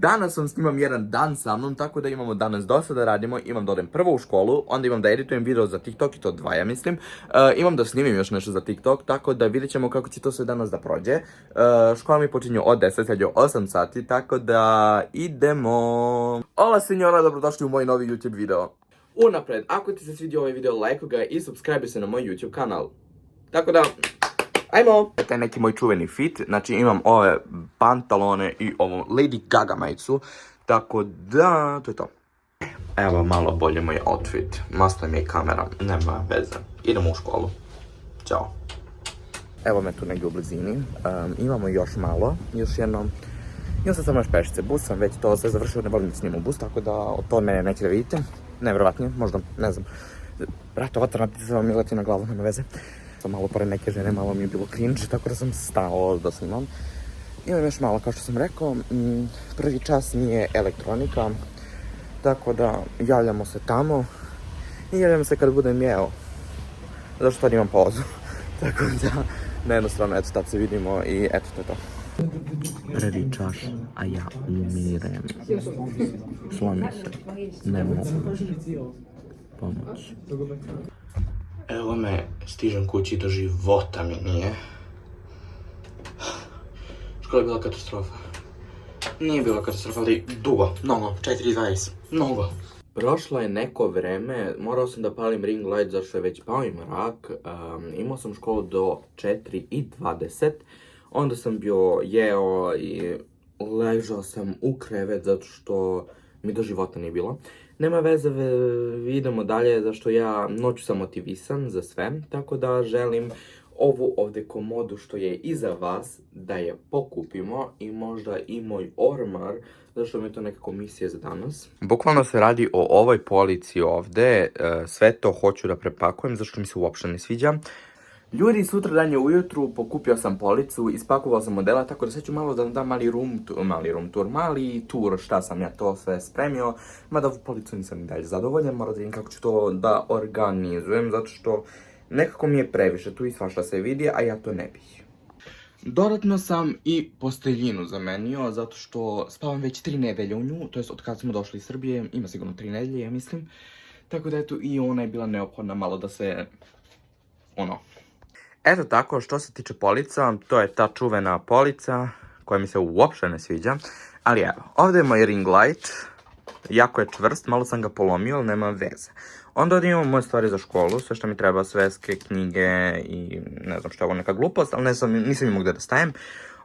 Danas vam snimam jedan dan sa mnom, tako da imamo danas dosta da radimo. Imam da odem prvo u školu, onda imam da editujem video za TikTok i to 2, ja mislim. Imam da snimim još nešto za TikTok, tako da vidjet ćemo kako će to sve danas da prođe. Škola mi počinje od 10, sad je 8 sati, tako da idemo. Hola senjora, dobrodošli u moj novi YouTube video. Unapred, ako ti se svidio ovaj video, lajkuj ga i subscribe se na moj YouTube kanal. Tako da, ajmo! Taj neki moj čuveni fit, znači imam ove pantalone i ovu Lady Gaga majicu, tako da, to je to. Evo malo bolje moj outfit, masno mi je kamera, nema veze. Idemo u školu. Ćao. Evo me tu negdje u blizini, imamo još malo, još jedno. Imam sad samo još pešice, bus sam već to sve završio, ne volim da snimam bus, tako da od to mene neće da vidite. Nevjerovatnije, možda, ne znam. Brate, ova trnatica mi leti na glavu, nema veze. Sam malo pored neke žene, malo mi je bilo cringe, tako da sam stao da snimam. Imam još malo, kao što sam rekao, prvi čas nije elektronika, tako da javljamo se tamo i javljamo se kad budem jeo, zašto sad imam pauzu. Tako da, na jednu stranu, eto, tad se vidimo i eto, to je to. Prvi čas, a ja umirem. Slomi se, ne mogu pomoći. Evo me, stižem kući, do života mi nije. Škola je bila katastrofa. Nije bila katastrofa, ali dugo, mnogo, 4:20, mnogo. Prošlo je neko vreme, morao sam da palim ring light zašto je već pao i mrak. Imao sam školu do 4:20. Onda sam bio jeo i ležao sam u krevet zato što mi do života nije bilo. Nema veze, idemo dalje, zašto ja noću sam motivisan za sve, tako da želim ovu ovdje komodu što je iza vas da je pokupimo i možda i moj ormar, zašto mi je to neka komisija za danas. Bukvalno se radi o ovoj polici ovdje, sve to hoću da prepakujem zašto mi se uopšte ne sviđa. Ljudi, sutra dan je ujutru, pokupio sam policu, ispakovao sam modela, tako da sad ću malo da dam mali tur, šta sam ja to sve spremio. Mada ovu policu nisam i dalje zadovoljan, moram da vidim kako ću to da organizujem, zato što nekako mi je previše, tu i svašta se vidi, a ja to ne bih. Dodatno sam i posteljinu zamenio, zato što spavam već 3 nedelje u nju, to jest od kada smo došli iz Srbije, ima sigurno 3 nedelje, ja mislim. Tako da eto, i ona je bila neophodna malo da se, Eto tako, što se tiče polica, to je ta čuvena polica koja mi se uopšte ne sviđa. Ali evo, ovdje je moj ring light, jako je čvrst, malo sam ga polomio, ali nema veze. Onda ovdje imamo moje stvari za školu, sve što mi treba, sveske, knjige i ne znam što je ovo neka glupost, ali nisam imao gdje da stajem.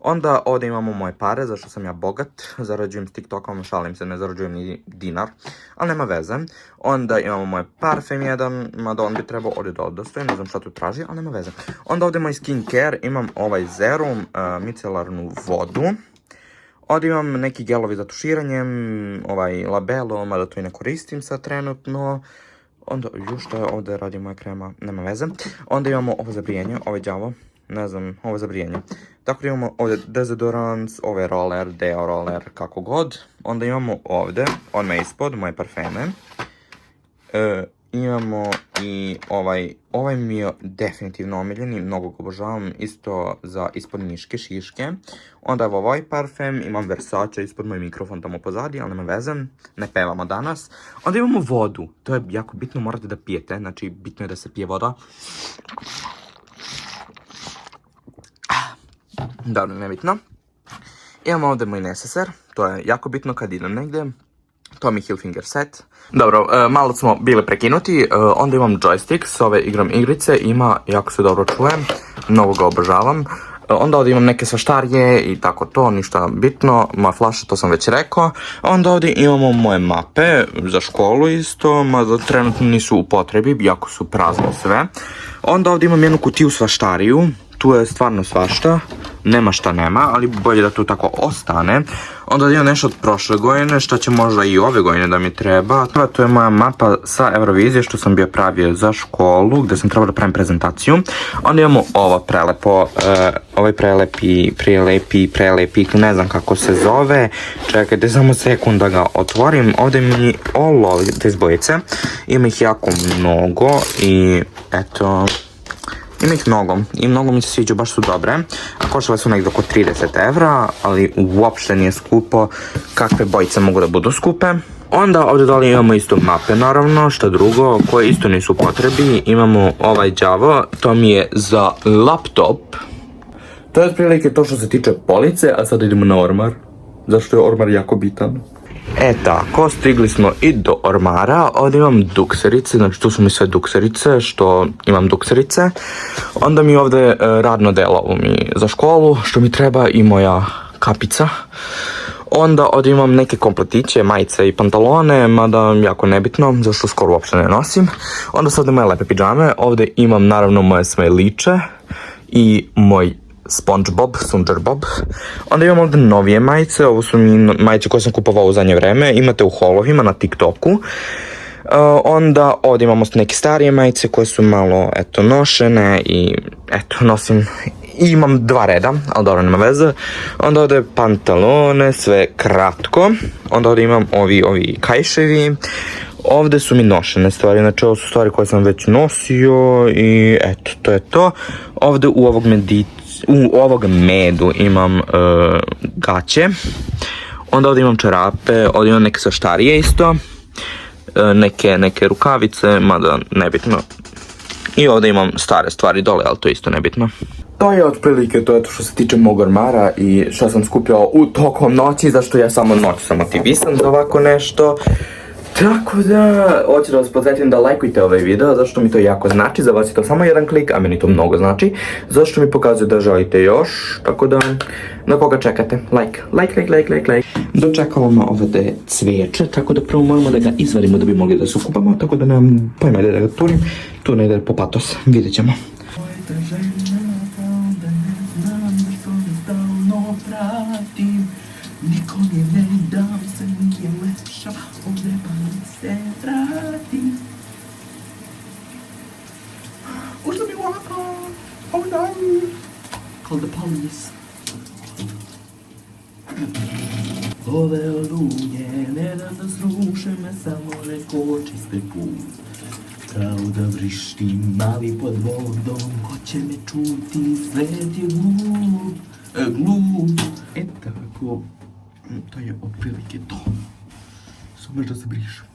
Onda ovdje imamo moje pare, zašto sam ja bogat, zarađujem s TikTokom, šalim se, ne zarađujem ni dinar, ali nema veze. Onda imamo moj parfem jedan, mada on bi trebao ovdje da odostoji, ne znam što tu traži, ali nema veze. Onda ovdje moj skincare, imam ovaj serum, micelarnu vodu. Ovdje imam neki gelovi za tuširanjem, ovaj labelo, mada to i ne koristim sad trenutno. Onda, što je ovdje radi moja krema, nema veze. Onda imamo ovo za brijanje, ovaj đavo. Ne znam, ovo je za brijanje. Tako da imamo ovdje dezodorans, ovaj roller, deo roller, kako god. Onda imamo ovdje, odmah ispod, moje parfeme. Imamo i ovaj mi je definitivno omiljeni, mnogo ga obožavam, isto za ispod miške, šiške. Onda evo ovaj parfem, imam Versace ispod moj mikrofon tamo pozadi, ali nema veze, ne pevamo danas. Onda imamo vodu, to je jako bitno, morate da pijete, znači bitno je da se pije voda. Dobro, nebitno. Imamo ovdje moj neseser, to je jako bitno kad idem negdje. To mi je Hilfiger set. Dobro, malo smo bili prekinuti, onda imam joystick, s ove igram igrice, ima, jako se dobro čujem, mnogo ga obožavam. Onda ovdje imam neke svaštarije i tako to, ništa bitno, moja flaša, to sam već rekao. Onda ovdje imamo moje mape za školu isto, mada trenutno nisu u potrebi, jako su prazne sve. Onda ovdje imam jednu kutiju svaštariju, tu je stvarno svašta, nema šta nema, ali bolje da tu tako ostane. Onda imam nešto od prošle godine, što će možda i ove godine da mi treba. To je moja mapa sa Eurovizije što sam bio pravio za školu, gdje sam trebao da pravim prezentaciju. Onda imamo ovo prelepo, ovaj prelepi, ne znam kako se zove. Čekajte samo sekund da ga otvorim. Ovdje mi te zbojice, ima ih jako mnogo i eto, Ima ih mnogo i mnogo mi se sviđa, baš su dobre. A koštale su negdje oko 30 evra, ali uopšte nije skupo. Kakve bojice mogu da budu skupe. Onda ovdje dole imamo isto mape naravno, što drugo, koje isto nisu u potrebi. Imamo ovaj đavo, to mi je za laptop. To je otprilike to što se tiče police, a sada idemo na ormar. Zašto je ormar jako bitan. E tako, stigli smo i do ormara. Ovdje imam dukserice, znači tu su mi sve dukserice, što imam dukserice. Onda mi ovdje radno delo mi za školu, što mi treba, i moja kapica. Onda ovdje imam neke kompletiće, majice i pantalone, mada jako nebitno, zašto skoro uopšte ne nosim. Onda su ovdje moje lepe pidžame, ovdje imam naravno moje smajliće i moj SpongeBob, SpongeBob. Onda imam ovdje novije majice, ovo su mi majice koje sam kupovao u zadnje vreme, imate u holovima na TikToku. Onda ovdje imamo neke starije majice koje su malo, eto, nošene i, eto, nosim. I imam 2 reda, ali dobro, nema veze. Onda ovdje pantalone, sve kratko. Onda ovdje imam ovi kajševi. Ovdje su mi nošene stvari, znači ovo su stvari koje sam već nosio i eto, to je to. Ovdje u ovog medu imam gaće. Onda ovdje imam čarape, ovdje imam neke saštarije isto. Neke rukavice, mada nebitno. I ovdje imam stare stvari dole, ali to je isto nebitno. To je otprilike to što se tiče mog ormara i što sam skupljao u tokom noći, zašto ja samo noć sam motivisan za ovako nešto. Tako da, hoću da vas podsjetim da lajkujte ovaj video, zašto mi to jako znači, za vas je to samo jedan klik, a meni to mnogo znači, zašto mi pokazuje da želite još, tako da, na koga čekate, like. Dočekalo me ovdje cvijeće, tako da prvo moramo da ga izvadimo da bi mogli da se okupamo, tako da nemam pojma da ga turim, tu ne ide po patos, vidjet ćemo. Nikom je ne dam se, nije lepša, ovdje pa mi se vrati. Ušla mi ovako, oh no, call the police. Ove oluje, ne dam da sruše me, samo neko čiste put. Kao da vrištim mali pod vodom, ko će me čuti, svet je glup. E tako, to je otprilike to. Samo da se brišem.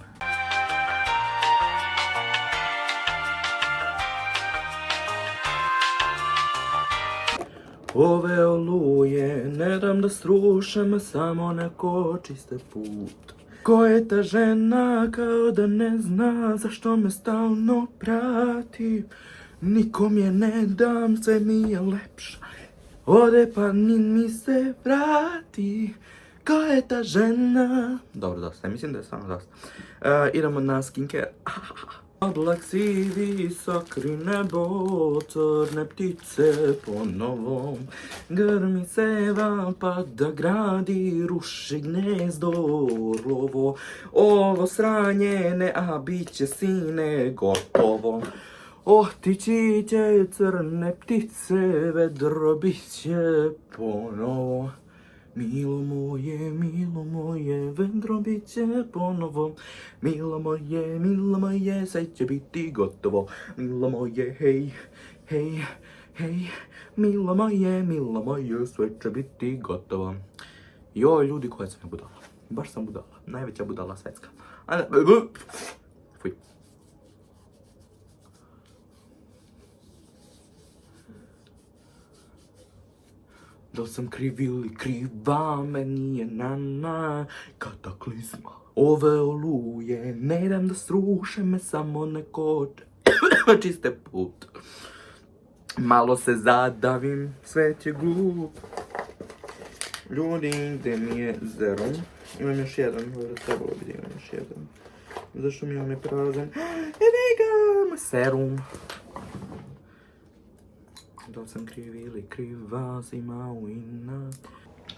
Ove oluje, ne dam da sruše me, samo neko čiste put. Ko je ta žena, kao da ne zna zašto me stalno prati. Nikom je ne dam, sve mi je lepša, ode pa mi se vrati. Ko je ta žena? Dobro, dosta, mislim da je stvarno dosta. Idemo na skincare. Oblak si visok, nebo, crne ptice ponovo. Grmi seva pa da gradi, ruši gnezdo orlovo. Ovo sranje ne, a bit će sine gotovo. Otići će crne ptice, vedro bit će ponovo. Milo moje, vedro bit će ponovo. Milo moje, sve će biti gotovo. Milo moje, hej. Milo moje, sve će biti gotovo. Joj, ljudi, koja sam ja budala. Baš sam budala. Najveća budala svetska. Fuj. Da sam kriv ili kriva, meni je nana kataklizma. Ove oluje, ne dam da sruše me, samo neko čiste put. Malo se zadavim, svet je glup. Ljudi, gdje mi je zerum? Imam još jedan, trebalo bi da imam još jedan. Zašto mi je on je prazan? Evo serum. Da sam kriv ili kriva, zima u inat.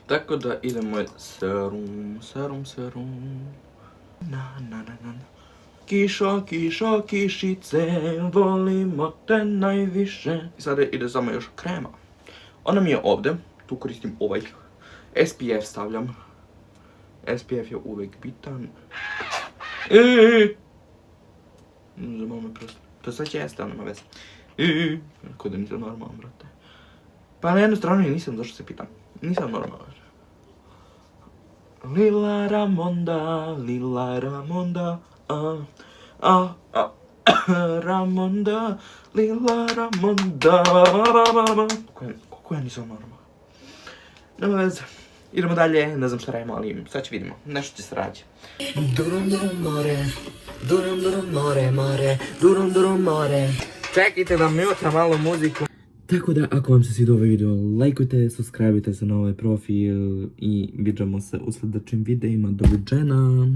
Tako da idemo serum. Na. Kišo, kišice, volimo te najviše. I sada ide samo još krema. Ona mi je ovdje, tu koristim ovaj. SPF stavljam. SPF je uvijek bitan. Zabavno me prosto. To sad će jeste, ali nema veze. Kako da nisam normalan, brate. Pa na jednu stranu i nisam, zašto se pitam. Nisam normalan. Lila Ramonda, Ramonda, Lila Ramonda. Kako ja nisam normalan? Nema veze. Idemo dalje, ne znam šta radimo, ali sad će vidimo. Nešto će se rađe. Durum more, durum more. Čekajte da mi utra malo muziku. Tako da, ako vam se svidio ovaj video, lajkujte, subscribeujte se na ovaj profil i vidimo se u sljedećim videima. Doviđena!